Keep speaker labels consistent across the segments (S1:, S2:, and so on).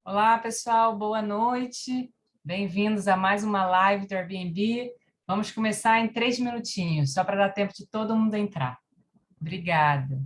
S1: Olá, pessoal, boa noite. Bem-vindos a mais uma live do Airbnb. Vamos começar em 3 minutinhos, só para dar tempo de todo mundo entrar. Obrigada.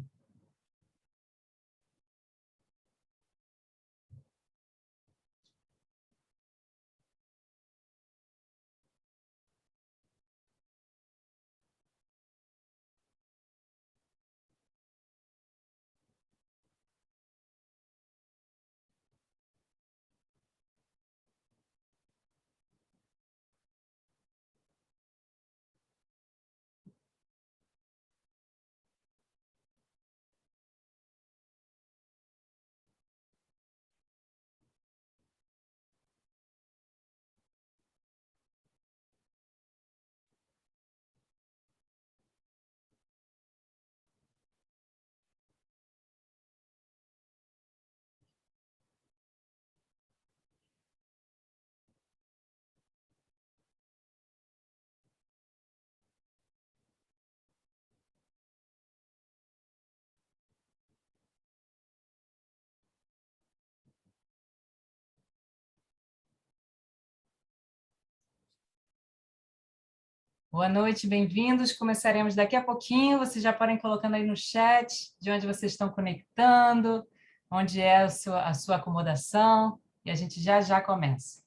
S1: Boa noite, bem-vindos. Começaremos daqui a pouquinho. Vocês já podem ir colocando aí no chat de onde vocês estão conectando, onde é a sua acomodação, e a gente já já começa.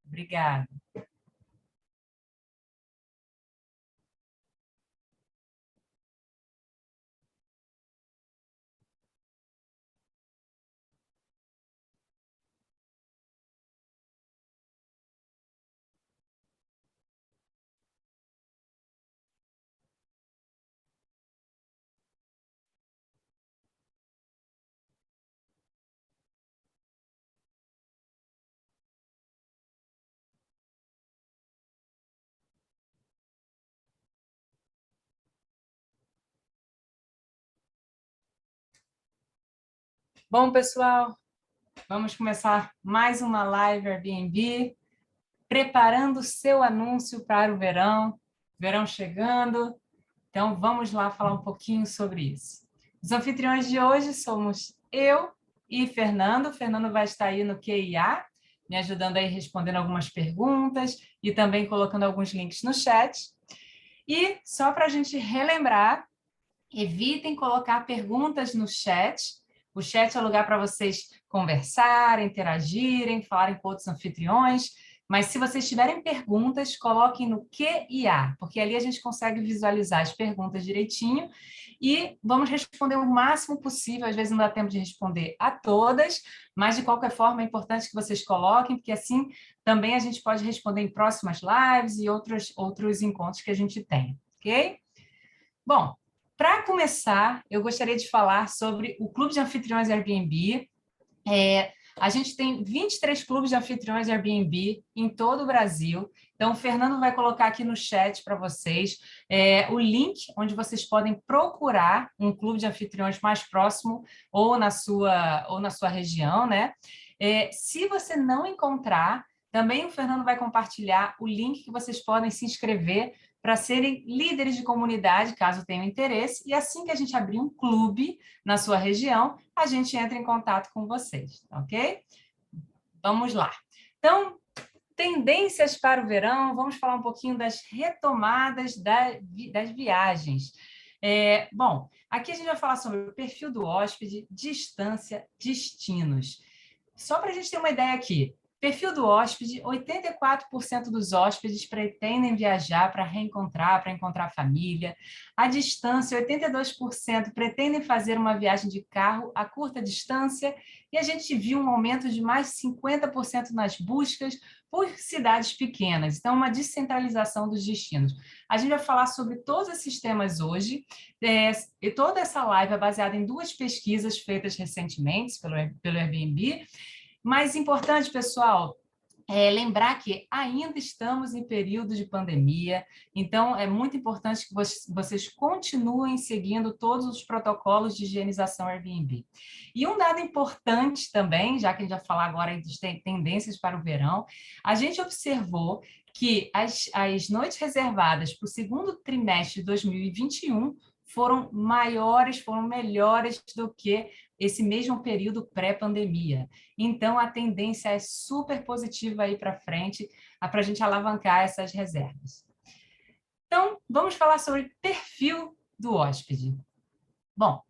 S1: Obrigada. Bom, pessoal, vamos começar mais uma live Airbnb. Preparando o seu anúncio para o verão chegando. Então, vamos lá falar um pouquinho sobre isso. Os anfitriões de hoje somos eu e Fernando. O Fernando vai estar aí no QIA, me ajudando aí respondendo algumas perguntas e também colocando alguns links no chat. E só para a gente relembrar, evitem colocar perguntas no chat. O chat é o lugar para vocês conversarem, interagirem, falarem com outros anfitriões. Mas se vocês tiverem perguntas, coloquem no Q&A, porque ali a gente consegue visualizar as perguntas direitinho e vamos responder o máximo possível. Às vezes não dá tempo de responder a todas, mas de qualquer forma é importante que vocês coloquem, porque assim também a gente pode responder em próximas lives e outros encontros que a gente tem, ok? Bom, para começar, eu gostaria de falar sobre o Clube de Anfitriões Airbnb. A gente tem 23 clubes de anfitriões Airbnb em todo o Brasil. Então, o Fernando vai colocar aqui no chat para vocês o link onde vocês podem procurar um clube de anfitriões mais próximo ou na sua região, né? Se você não encontrar, também o Fernando vai compartilhar o link que vocês podem se inscrever para serem líderes de comunidade, caso tenham interesse. E assim que a gente abrir um clube na sua região, a gente entra em contato com vocês, ok? Vamos lá. Então, tendências para o verão, vamos falar um pouquinho das retomadas das viagens. Bom, aqui a gente vai falar sobre o perfil do hóspede, distância, destinos. Só para a gente ter uma ideia aqui, perfil do hóspede, 84% dos hóspedes pretendem viajar para reencontrar, para encontrar a família. A distância, 82% pretendem fazer uma viagem de carro a curta distância. E a gente viu um aumento de mais de 50% nas buscas por cidades pequenas. Então, uma descentralização dos destinos. A gente vai falar sobre todos esses temas hoje. E toda essa live é baseada em duas pesquisas feitas recentemente pelo Airbnb. Mais importante, pessoal, lembrar que ainda estamos em período de pandemia, então é muito importante que vocês continuem seguindo todos os protocolos de higienização Airbnb. E um dado importante também, já que a gente vai falar agora de tendências para o verão, a gente observou que as noites reservadas para o segundo trimestre de 2021 foram maiores, foram melhores do que esse mesmo período pré-pandemia. Então, a tendência é super positiva aí para frente, para a gente alavancar essas reservas. Então, vamos falar sobre perfil do hóspede. Bom,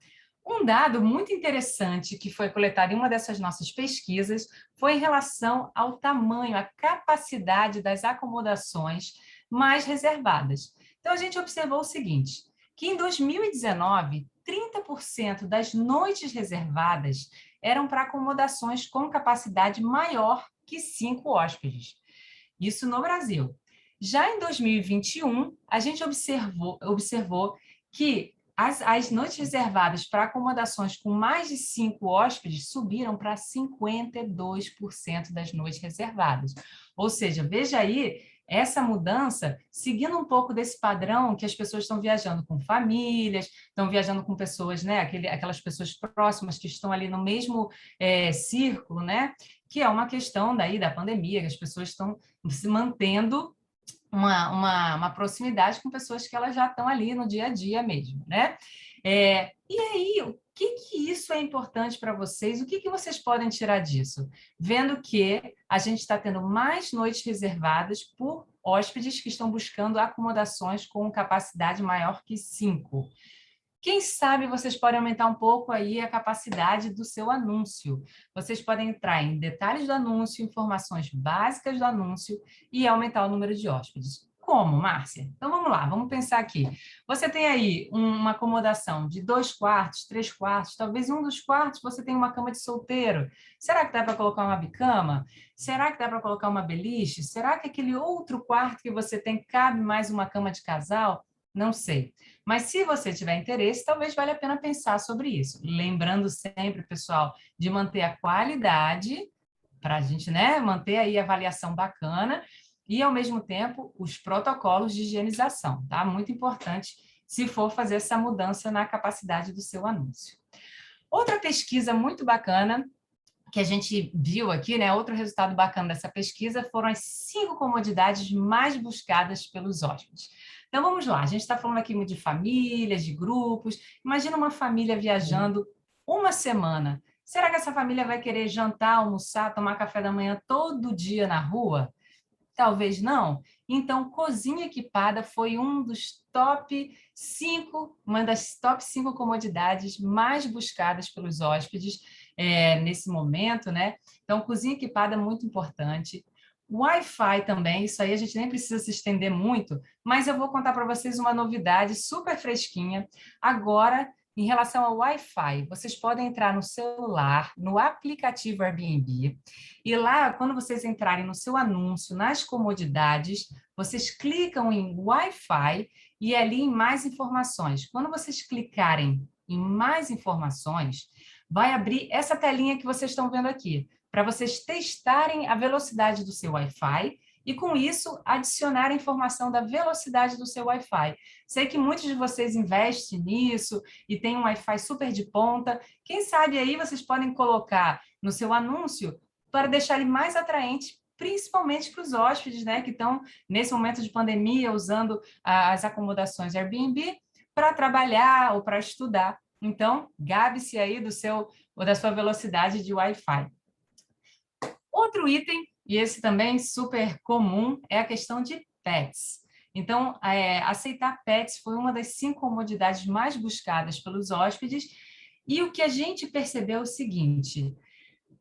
S1: um dado muito interessante que foi coletado em uma dessas nossas pesquisas foi em relação ao tamanho, à capacidade das acomodações mais reservadas. Então, a gente observou o seguinte, que em 2019, 30% das noites reservadas eram para acomodações com capacidade maior que 5 hóspedes. Isso no Brasil. Já em 2021, a gente observou que as noites reservadas para acomodações com mais de 5 hóspedes subiram para 52% das noites reservadas. Ou seja, veja aí essa mudança seguindo um pouco desse padrão que as pessoas estão viajando com famílias, estão viajando com pessoas, né, aquelas pessoas próximas que estão ali no mesmo círculo, né, que é uma questão daí da pandemia, que as pessoas estão se mantendo uma proximidade com pessoas que elas já estão ali no dia a dia mesmo, né? E aí, o que isso é importante para vocês? O que vocês podem tirar disso? Vendo que a gente está tendo mais noites reservadas por hóspedes que estão buscando acomodações com capacidade maior que 5. Quem sabe vocês podem aumentar um pouco aí a capacidade do seu anúncio. Vocês podem entrar em detalhes do anúncio, informações básicas do anúncio e aumentar o número de hóspedes. Como, Márcia? Então vamos lá, vamos pensar aqui. Você tem aí uma acomodação de 2 quartos, 3 quartos, talvez um dos quartos você tem uma cama de solteiro. Será que dá para colocar uma bicama? Será que dá para colocar uma beliche? Será que aquele outro quarto que você tem cabe mais uma cama de casal? Não sei. Mas se você tiver interesse, talvez valha a pena pensar sobre isso. Lembrando sempre, pessoal, de manter a qualidade para a gente, né, manter aí a avaliação bacana e, ao mesmo tempo, os protocolos de higienização, tá? Muito importante se for fazer essa mudança na capacidade do seu anúncio. Outra pesquisa muito bacana que a gente viu aqui, né? Outro resultado bacana dessa pesquisa foram as 5 comodidades mais buscadas pelos hóspedes. Então, vamos lá. A gente está falando aqui muito de famílias, de grupos. Imagina uma família viajando uma semana. Será que essa família vai querer jantar, almoçar, tomar café da manhã todo dia na rua? Talvez não. Então, cozinha equipada foi uma das top 5 comodidades mais buscadas pelos hóspedes nesse momento, né? Então, cozinha equipada é muito importante. Wi-Fi também, isso aí a gente nem precisa se estender muito, mas eu vou contar para vocês uma novidade super fresquinha. Agora, em relação ao Wi-Fi, vocês podem entrar no celular, no aplicativo Airbnb, e lá, quando vocês entrarem no seu anúncio, nas comodidades, vocês clicam em Wi-Fi e ali em mais informações. Quando vocês clicarem em mais informações, vai abrir essa telinha que vocês estão vendo aqui, para vocês testarem a velocidade do seu Wi-Fi e, com isso, adicionar a informação da velocidade do seu Wi-Fi. Sei que muitos de vocês investem nisso e tem um Wi-Fi super de ponta. Quem sabe aí vocês podem colocar no seu anúncio para deixar ele mais atraente, principalmente para os hóspedes, né, que estão, nesse momento de pandemia, usando as acomodações Airbnb para trabalhar ou para estudar. Então, gabe-se aí do seu ou da sua velocidade de Wi-Fi. Outro item, e esse também super comum, é a questão de pets. Então, aceitar pets foi uma das 5 comodidades mais buscadas pelos hóspedes, e o que a gente percebeu é o seguinte: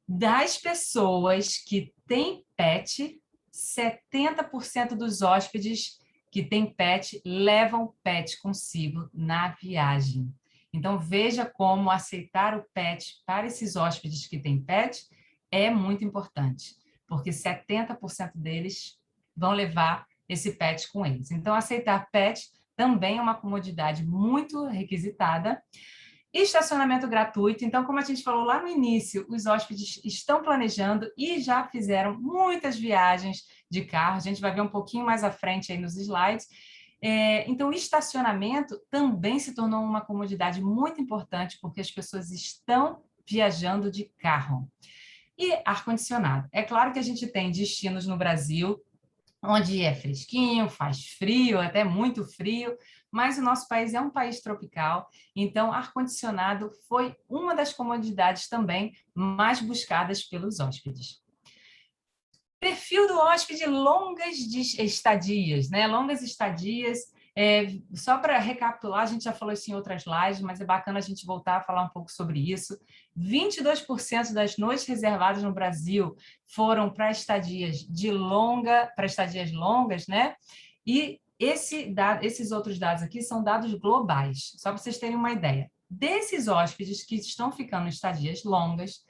S1: das pessoas que têm pet, 70% dos hóspedes que têm pet levam pet consigo na viagem. Então, veja como aceitar o pet para esses hóspedes que têm pet é muito importante, porque 70% deles vão levar esse pet com eles. Então, aceitar pet também é uma comodidade muito requisitada. Estacionamento gratuito. Então, como a gente falou lá no início, os hóspedes estão planejando e já fizeram muitas viagens de carro. A gente vai ver um pouquinho mais à frente aí nos slides. Então, estacionamento também se tornou uma comodidade muito importante, porque as pessoas estão viajando de carro. E ar-condicionado. É claro que a gente tem destinos no Brasil onde é fresquinho, faz frio, até muito frio, mas o nosso país é um país tropical, então ar-condicionado foi uma das comodidades também mais buscadas pelos hóspedes. Perfil do hóspede, longas estadias, né? Longas estadias. Só para recapitular, a gente já falou isso em outras lives, mas é bacana a gente voltar a falar um pouco sobre isso. 22% das noites reservadas no Brasil foram para estadias para estadias longas, né? E esses outros dados aqui são dados globais, só para vocês terem uma ideia. Desses hóspedes que estão ficando em estadias longas,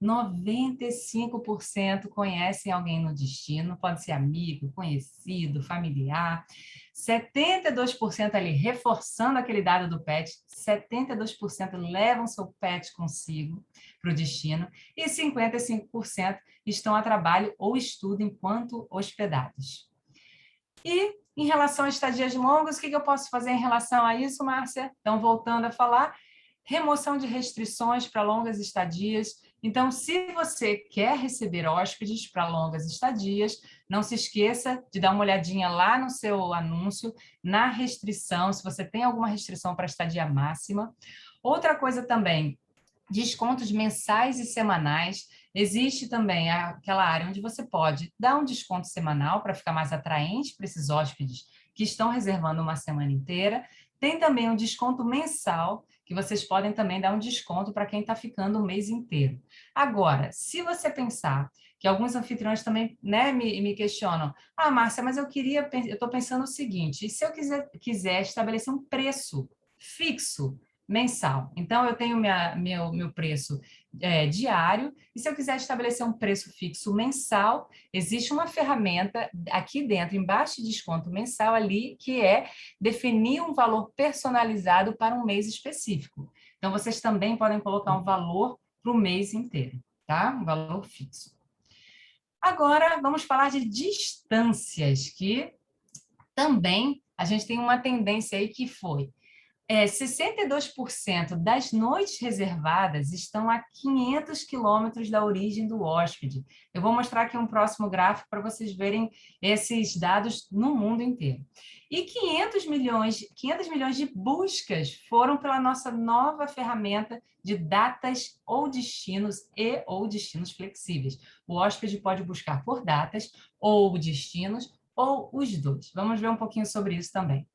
S1: 95% conhecem alguém no destino, pode ser amigo, conhecido, familiar. 72% ali reforçando aquele dado do pet, 72% levam seu pet consigo para o destino e 55% estão a trabalho ou estudam enquanto hospedados. E em relação a estadias longos, o que eu posso fazer em relação a isso, Márcia? Então, voltando a falar, remoção de restrições para longas estadias. Então, se você quer receber hóspedes para longas estadias, não se esqueça de dar uma olhadinha lá no seu anúncio, na restrição, se você tem alguma restrição para estadia máxima. Outra coisa também, descontos mensais e semanais. Existe também aquela área onde você pode dar um desconto semanal para ficar mais atraente para esses hóspedes que estão reservando uma semana inteira. Tem também um desconto mensal, que vocês podem também dar um desconto para quem está ficando o mês inteiro. Agora, se você pensar que alguns anfitriões também, né, me questionam, Márcia, mas eu estou pensando o seguinte, e se eu quiser estabelecer um preço fixo mensal? Então, eu tenho meu preço diário, e se eu quiser estabelecer um preço fixo mensal, existe uma ferramenta aqui dentro, embaixo de desconto mensal ali, que é definir um valor personalizado para um mês específico. Então, vocês também podem colocar um valor para o mês inteiro, tá? Um valor fixo. Agora, vamos falar de distâncias, que também a gente tem uma tendência aí que foi 62% das noites reservadas estão a 500 quilômetros da origem do hóspede. Eu vou mostrar aqui um próximo gráfico para vocês verem esses dados no mundo inteiro. E 500 milhões de buscas foram pela nossa nova ferramenta de datas ou destinos flexíveis. O hóspede pode buscar por datas ou destinos ou os dois. Vamos ver um pouquinho sobre isso também.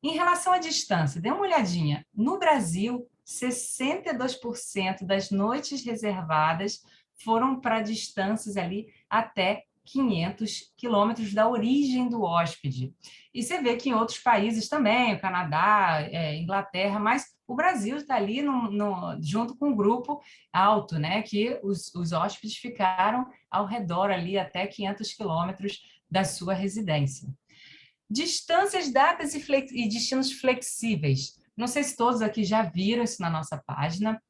S1: Em relação à distância, dê uma olhadinha. No Brasil, 62% das noites reservadas foram para distâncias ali até 500 quilômetros da origem do hóspede. E você vê que em outros países também, o Canadá, Inglaterra, mas o Brasil está ali junto com um grupo alto, né? Que os hóspedes ficaram ao redor ali até 500 quilômetros da sua residência. Distâncias, datas e destinos flexíveis. Não sei se todos aqui já viram isso na nossa página.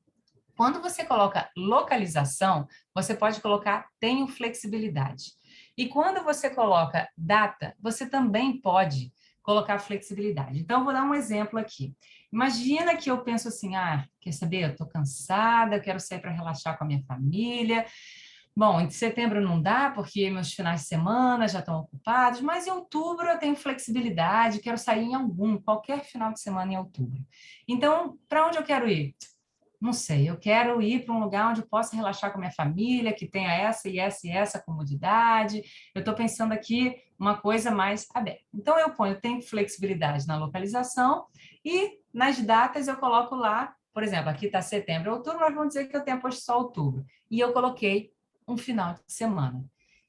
S1: Quando você coloca localização, você pode colocar tenho flexibilidade. E quando você coloca data, você também pode colocar flexibilidade. Então, vou dar um exemplo aqui. Imagina que eu penso assim, quer saber? Eu estou cansada, eu quero sair para relaxar com a minha família. Bom, em setembro não dá, porque meus finais de semana já estão ocupados, mas em outubro eu tenho flexibilidade, quero sair qualquer final de semana em outubro. Então, para onde eu quero ir? Não sei, eu quero ir para um lugar onde eu possa relaxar com a minha família, que tenha essa e essa e essa comodidade. Eu estou pensando aqui uma coisa mais aberta. Então, eu tenho flexibilidade na localização e nas datas eu coloco lá, por exemplo, aqui está setembro, outubro, nós vamos dizer que eu tenho posto só outubro. E eu coloquei um final de semana.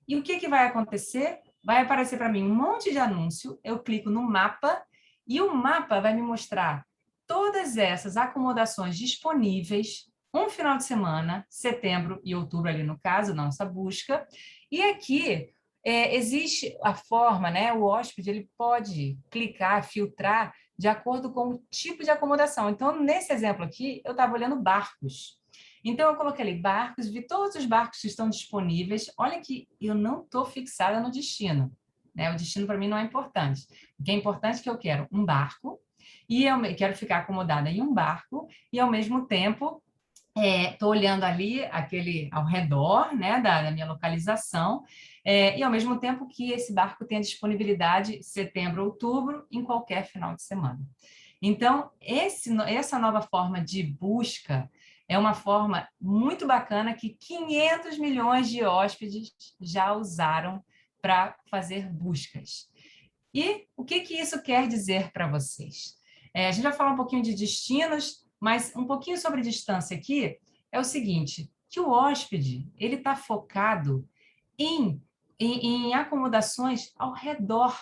S1: E o que vai acontecer? Vai aparecer para mim um monte de anúncio, eu clico no mapa e o mapa vai me mostrar todas essas acomodações disponíveis, um final de semana, setembro e outubro ali no caso, nossa busca. E aqui existe a forma, né? O hóspede ele pode clicar, filtrar de acordo com o tipo de acomodação. Então, nesse exemplo aqui, eu estava olhando barcos. Então, eu coloquei ali barcos, vi todos os barcos que estão disponíveis. Olha que eu não estou fixada no destino, né? O destino para mim não é importante. O que é importante é que eu quero um barco e eu quero ficar acomodada em um barco e, ao mesmo tempo, Estou olhando ali aquele ao redor, né, da minha localização, e ao mesmo tempo que esse barco tem a disponibilidade setembro, outubro, em qualquer final de semana. Então, essa nova forma de busca é uma forma muito bacana que 500 milhões de hóspedes já usaram para fazer buscas. E o que isso quer dizer para vocês? A gente vai falar um pouquinho de destinos, mas um pouquinho sobre distância aqui é o seguinte, que o hóspede ele está focado em acomodações ao redor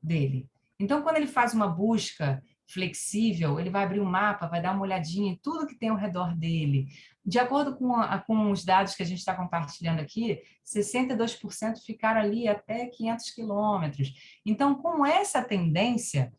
S1: dele. Então, quando ele faz uma busca flexível, ele vai abrir o mapa, vai dar uma olhadinha em tudo que tem ao redor dele. De acordo com os dados que a gente está compartilhando aqui, 62% ficaram ali até 500 quilômetros. Então, com essa tendência,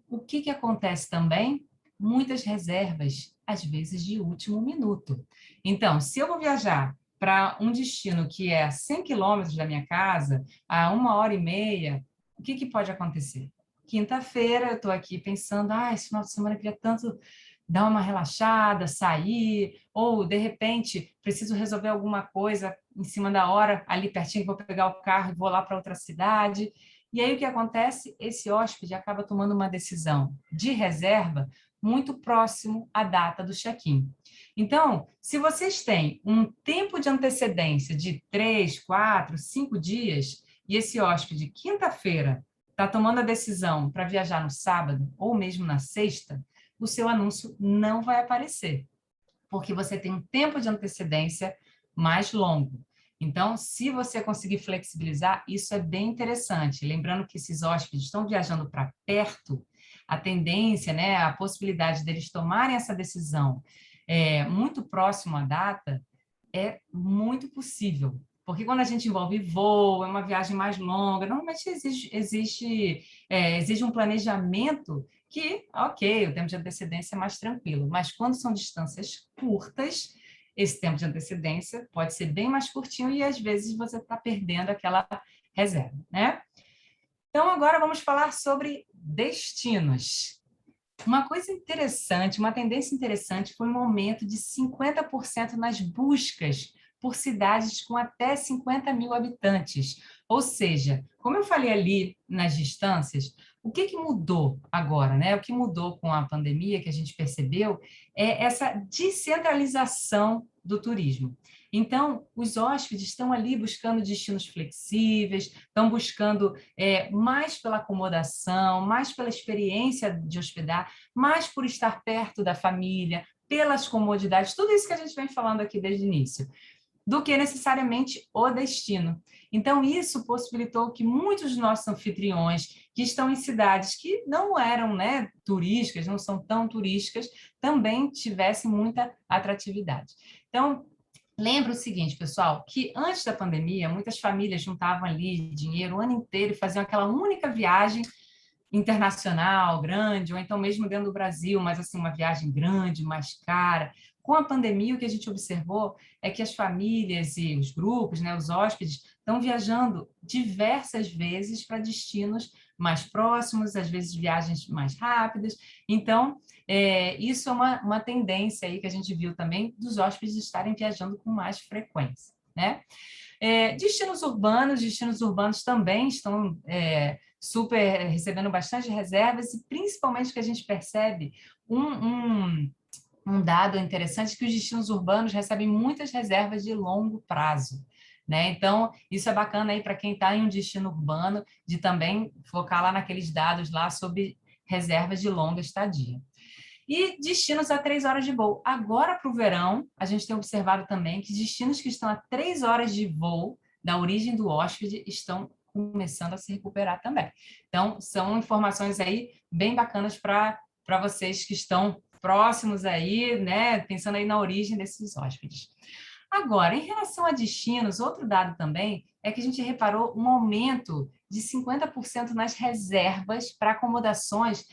S1: o que acontece também? Muitas reservas, às vezes de último minuto. Então, se eu vou viajar para um destino que é a 100 quilômetros da minha casa, a 1h30, o que pode acontecer? Quinta-feira, eu estou aqui pensando, esse final de semana eu queria tanto dar uma relaxada, sair, ou, de repente, preciso resolver alguma coisa em cima da hora, ali pertinho, vou pegar o carro e vou lá para outra cidade. E aí o que acontece? Esse hóspede acaba tomando uma decisão de reserva muito próximo à data do check-in. Então, se vocês têm um tempo de antecedência de 3, 4, 5 dias, e esse hóspede, quinta-feira, está tomando a decisão para viajar no sábado ou mesmo na sexta, o seu anúncio não vai aparecer, porque você tem um tempo de antecedência mais longo. Então, se você conseguir flexibilizar, isso é bem interessante. Lembrando que esses hóspedes estão viajando para perto, a tendência, né, a possibilidade deles tomarem essa decisão muito próximo à data é muito possível. Porque quando a gente envolve voo, é uma viagem mais longa, normalmente exige um planejamento que, ok, o tempo de antecedência é mais tranquilo, mas quando são distâncias curtas, esse tempo de antecedência pode ser bem mais curtinho e às vezes você está perdendo aquela reserva, né? Então, agora vamos falar sobre destinos. Uma coisa interessante, uma tendência interessante foi um aumento de 50% nas buscas por cidades com até 50 mil habitantes. Ou seja, como eu falei ali nas distâncias, o que mudou agora, né? O que mudou com a pandemia que a gente percebeu é essa descentralização do turismo. Então, os hóspedes estão ali buscando destinos flexíveis, estão buscando mais pela acomodação, mais pela experiência de hospedar, mais por estar perto da família, pelas comodidades, tudo isso que a gente vem falando aqui desde o início, do que necessariamente o destino. Então, isso possibilitou que muitos dos nossos anfitriões, que estão em cidades que não eram, né, turísticas, não são tão turísticas, também tivessem muita atratividade. Então, lembra o seguinte, pessoal, que antes da pandemia, muitas famílias juntavam ali dinheiro o ano inteiro e faziam aquela única viagem internacional, grande, ou então mesmo dentro do Brasil, mas assim, uma viagem grande, mais cara. Com a pandemia, o que a gente observou é que as famílias e os grupos, né, os hóspedes, estão viajando diversas vezes para destinos mais próximos, às vezes viagens mais rápidas. Então, isso é uma tendência aí que a gente viu também dos hóspedes estarem viajando com mais frequência, né? Destinos urbanos também estão super recebendo bastante reservas e principalmente que a gente percebe um dado interessante que os destinos urbanos recebem muitas reservas de longo prazo, né? Então, isso é bacana aí para quem está em um destino urbano, de também focar lá naqueles dados lá sobre reservas de longa estadia. E destinos a 3 horas de voo. Agora, para o verão, a gente tem observado também que destinos que estão a 3 horas de voo da origem do hóspede estão começando a se recuperar também. Então, são informações aí bem bacanas para vocês que estão próximos aí, né, pensando aí na origem desses hóspedes. Agora, em relação a destinos, outro dado também é que a gente reparou um aumento de 50% nas reservas para acomodações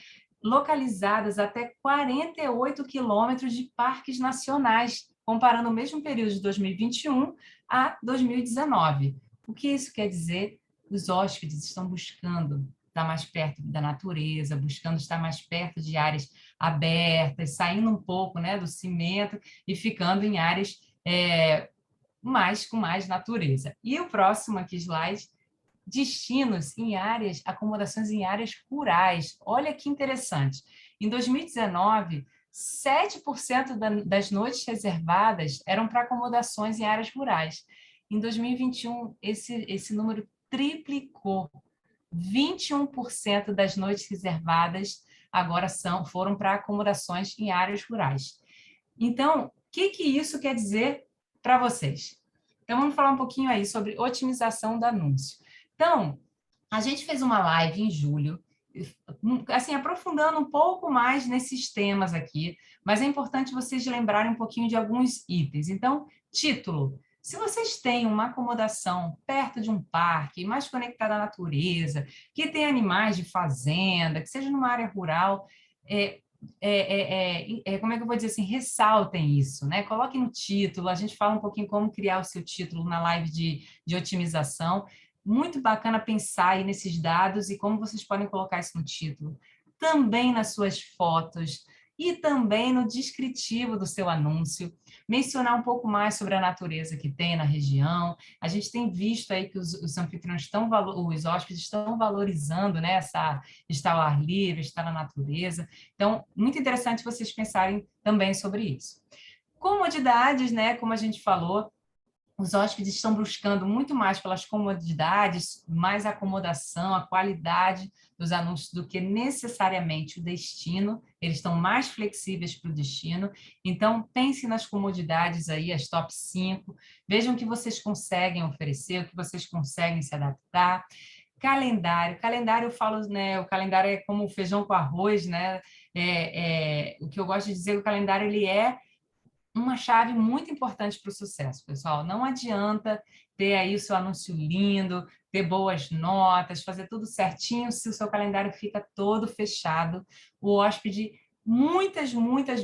S1: localizadas até 48 quilômetros de parques nacionais, comparando o mesmo período de 2021 a 2019. O que isso quer dizer? Os hóspedes estão buscando estar mais perto da natureza, buscando estar mais perto de áreas abertas, saindo um pouco, né, do cimento e ficando em áreas com mais natureza. E o próximo aqui slide, destinos em áreas, acomodações em áreas rurais. Olha que interessante. Em 2019, 7% das noites reservadas eram para acomodações em áreas rurais. Em 2021, esse número triplicou. 21% das noites reservadas agora foram para acomodações em áreas rurais. Então, o que isso quer dizer para vocês? Então, vamos falar um pouquinho aí sobre otimização do anúncio. Então, a gente fez uma live em julho, assim, aprofundando um pouco mais nesses temas aqui, mas é importante vocês lembrarem um pouquinho de alguns itens. Então, título. Se vocês têm uma acomodação perto de um parque, mais conectada à natureza, que tem animais de fazenda, que seja numa área rural, como é que eu vou dizer assim, ressaltem isso, né? Coloquem no título, a gente fala um pouquinho como criar o seu título na live de otimização. Muito bacana pensar aí nesses dados e como vocês podem colocar isso no título. Também nas suas fotos e também no descritivo do seu anúncio. Mencionar um pouco mais sobre a natureza que tem na região. A gente tem visto aí que os anfitriões os hóspedes estão valorizando, né, estar ao ar livre, estar na natureza. Então, muito interessante vocês pensarem também sobre isso. Comodidades, né, como a gente falou, os hóspedes estão buscando muito mais pelas comodidades, mais acomodação, a qualidade dos anúncios do que necessariamente o destino. Eles estão mais flexíveis para o destino. Então, pense nas comodidades aí, as top 5. Vejam o que vocês conseguem oferecer, o que vocês conseguem se adaptar. Calendário eu falo, né? O calendário é como o feijão com arroz, né? O que eu gosto de dizer, o calendário ele é uma chave muito importante para o sucesso, pessoal. Não adianta ter aí o seu anúncio lindo, ter boas notas, fazer tudo certinho se o seu calendário fica todo fechado. O hóspede, muitas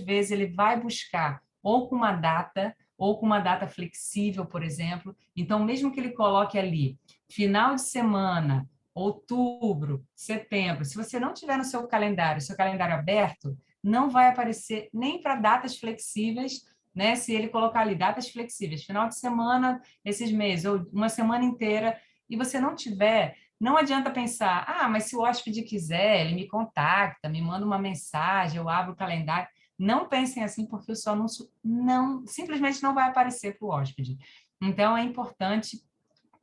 S1: vezes, ele vai buscar ou com uma data flexível, por exemplo. Então, mesmo que ele coloque ali final de semana, outubro, setembro, se você não tiver no seu calendário aberto, não vai aparecer nem para datas flexíveis, né? Se ele colocar ali datas flexíveis, final de semana, esses meses, ou uma semana inteira, e você não tiver, não adianta pensar, mas se o hóspede quiser, ele me contacta, me manda uma mensagem, eu abro o calendário. Não pensem assim, porque o seu anúncio simplesmente não vai aparecer para o hóspede. Então, é importante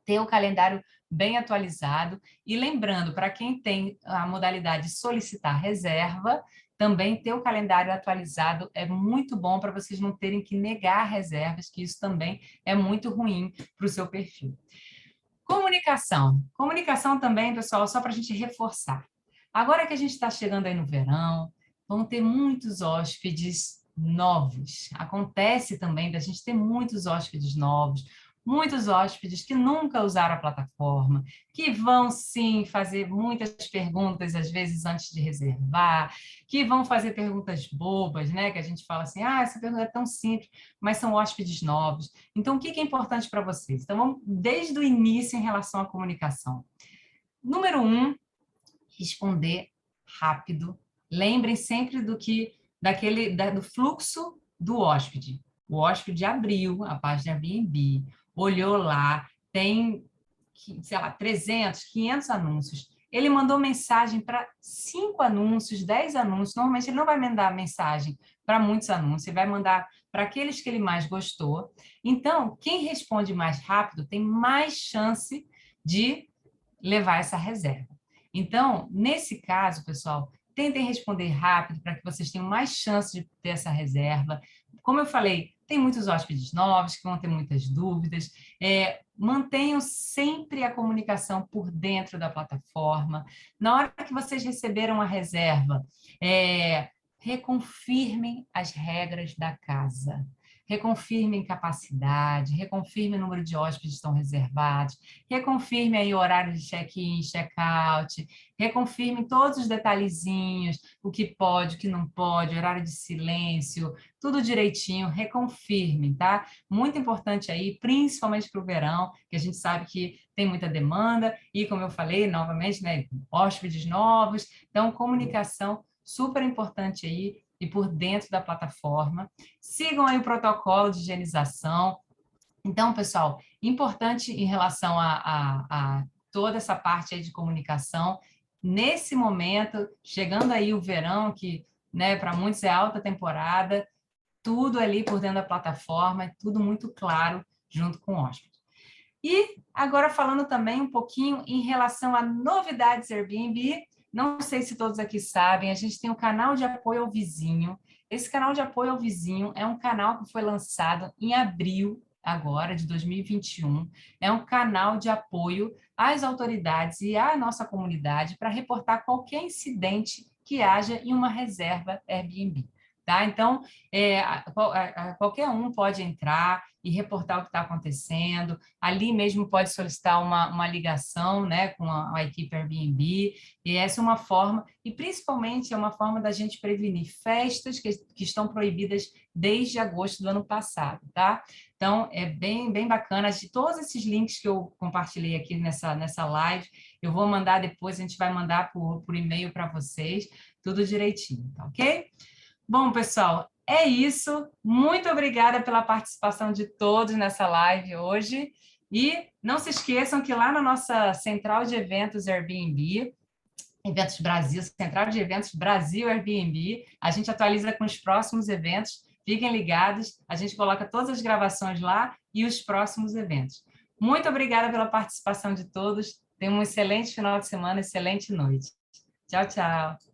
S1: ter o calendário bem atualizado e lembrando, para quem tem a modalidade solicitar reserva, também ter o calendário atualizado é muito bom para vocês não terem que negar reservas, que isso também é muito ruim para o seu perfil. Comunicação. Comunicação também, pessoal, só para a gente reforçar. Agora que a gente está chegando aí no verão, vão ter muitos hóspedes novos. Acontece também da gente ter muitos hóspedes novos, muitos hóspedes que nunca usaram a plataforma, que vão sim fazer muitas perguntas, às vezes antes de reservar, que vão fazer perguntas bobas, né? Que a gente fala assim, essa pergunta é tão simples, mas são hóspedes novos. Então, o que é importante para vocês? Então, vamos desde o início em relação à comunicação. Número 1, responder rápido. Lembrem sempre do fluxo do hóspede. O hóspede abriu a página Airbnb, olhou lá, tem, sei lá, 300, 500 anúncios. Ele mandou mensagem para 5 anúncios, 10 anúncios. Normalmente, ele não vai mandar mensagem para muitos anúncios, ele vai mandar para aqueles que ele mais gostou. Então, quem responde mais rápido tem mais chance de levar essa reserva. Então, nesse caso, pessoal, tentem responder rápido para que vocês tenham mais chance de ter essa reserva. Como eu falei, tem muitos hóspedes novos que vão ter muitas dúvidas. Mantenham sempre a comunicação por dentro da plataforma. Na hora que vocês receberam a reserva, reconfirmem as regras da casa. reconfirmem capacidade, reconfirme o número de hóspedes que estão reservados, reconfirme aí o horário de check-in, check-out, reconfirme todos os detalhezinhos, o que pode, o que não pode, horário de silêncio, tudo direitinho, reconfirme, tá? Muito importante aí, principalmente para o verão, que a gente sabe que tem muita demanda e, como eu falei, novamente, né, hóspedes novos, então comunicação super importante aí e por dentro da plataforma. Sigam aí o protocolo de higienização. Então, pessoal, importante em relação a toda essa parte aí de comunicação, nesse momento, chegando aí o verão, que, né, para muitos é alta temporada, tudo ali por dentro da plataforma, é tudo muito claro junto com o hóspede. E agora falando também um pouquinho em relação a novidades Airbnb, não sei se todos aqui sabem, a gente tem um canal de apoio ao vizinho. Esse canal de apoio ao vizinho é um canal que foi lançado em abril agora de 2021. É um canal de apoio às autoridades e à nossa comunidade para reportar qualquer incidente que haja em uma reserva Airbnb. Tá? Então, qualquer um pode entrar e reportar o que está acontecendo. Ali mesmo pode solicitar uma ligação, né, com a equipe Airbnb, e essa é uma forma, e principalmente é uma forma da gente prevenir festas que estão proibidas desde agosto do ano passado, tá? Então, é bem bacana. De todos esses links que eu compartilhei aqui nessa live, eu vou mandar depois, a gente vai mandar por e-mail para vocês, tudo direitinho, tá ok? Bom, pessoal, é isso. Muito obrigada pela participação de todos nessa live hoje. E não se esqueçam que lá na nossa central de eventos Airbnb, Eventos Brasil, central de eventos Brasil Airbnb, a gente atualiza com os próximos eventos. Fiquem ligados, a gente coloca todas as gravações lá e os próximos eventos. Muito obrigada pela participação de todos. Tenham um excelente final de semana, excelente noite. Tchau, tchau.